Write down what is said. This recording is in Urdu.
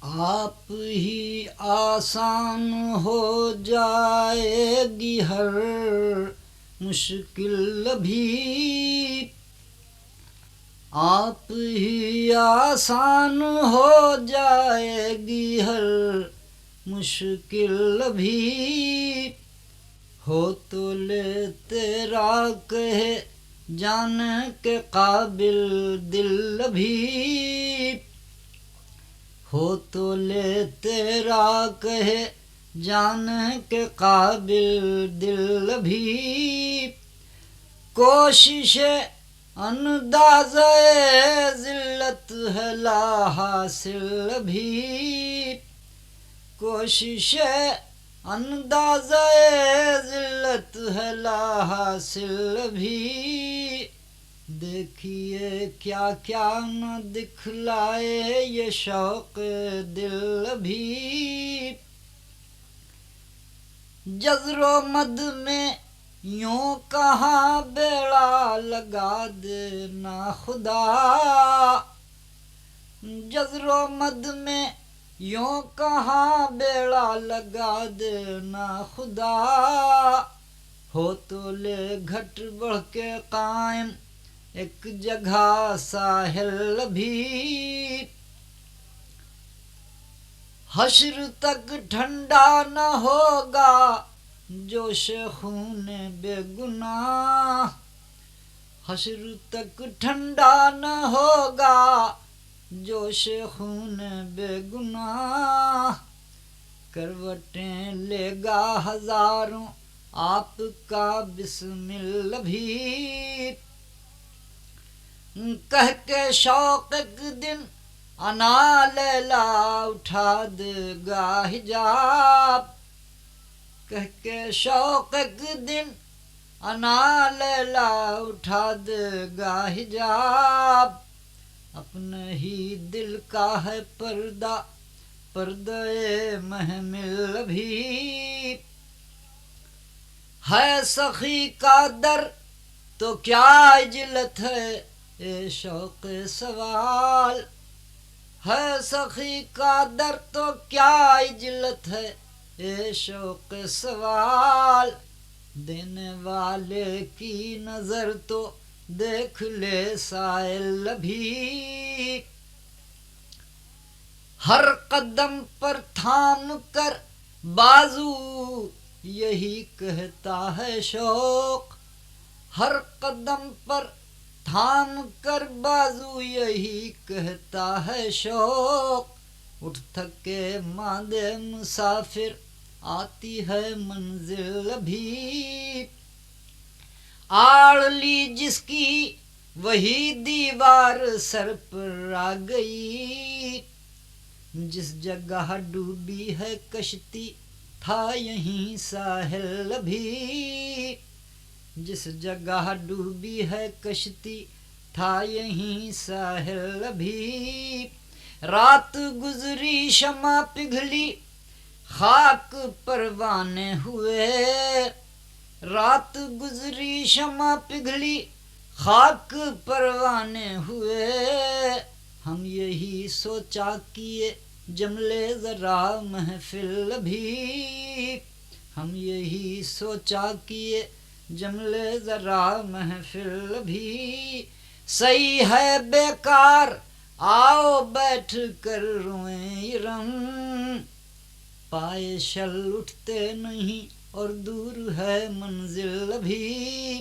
آپ ہی آسان ہو جائے گی ہر مشکل بھی، آپ ہی آسان ہو جائے گی ہر مشکل بھی، ہو تو لے تیرا کہے جانے کے قابل دل بھی، ہو تو لے تیرا کہے جانے کے قابل دل بھی، کوشش اندازہ ذلت ہے لا حاصل بھی، کوشش اندازہ ذلت ہے لا حاصل بھی، دیکھیے کیا کیا نہ دکھلائے یہ شوق دل بھی، جزر و مد میں یوں کہاں بیڑا لگا دینا خدا، جزر و مد میں یوں کہاں بیڑا لگا دینا خدا، ہو تو لے گھٹ بڑھ کے قائم ایک جگہ ساحل بھی، حشر تک ٹھنڈا نہ ہوگا جوش خون بے گناہ، حشر تک ٹھنڈا نہ ہوگا جوش خون بے گناہ، کروٹیں لے گا ہزاروں آپ کا بسمل بھی، کہہ کے شوق ایک دن انا لیلا اٹھا دے گا حجاب، کہہ کے شوق ایک دن انا لیلا اٹھا دے گا حجاب، اپنے ہی دل کا ہے پردہ پردہ محمل بھی، ہے سخی کا در تو کیا عجلت ہے اے شوق سوال، ہے سخی کا در تو کیا عجلت ہے اے شوق سوال، دینے والے کی نظر تو دیکھ لے سائل بھی، ہر قدم پر تھام کر بازو یہی کہتا ہے شوق، ہر قدم پر تھام کر بازو یہی کہتا ہے شوق، اٹھ تھکے ماندے مسافر آتی ہے منزل بھی، آڑ لی جس کی وہی دیوار سر پر آ گئی، جس جگہ ڈوبی ہے کشتی تھا یہیں ساحل بھی، جس جگہ ڈوبی ہے کشتی تھا یہیں ساحل بھی، رات گزری شمع پگھلی خاک پروانے ہوئے، رات گزری شمع پگھلی خاک پروانے ہوئے، ہم یہی سوچا کیے جملے ذرا محفل بھی، ہم یہی سوچا کیے جملے ذرا محفل بھی، صحیح ہے بیکار آؤ بیٹھ کر روئیں رم، پائے شل اٹھتے نہیں اور دور ہے منزل بھی،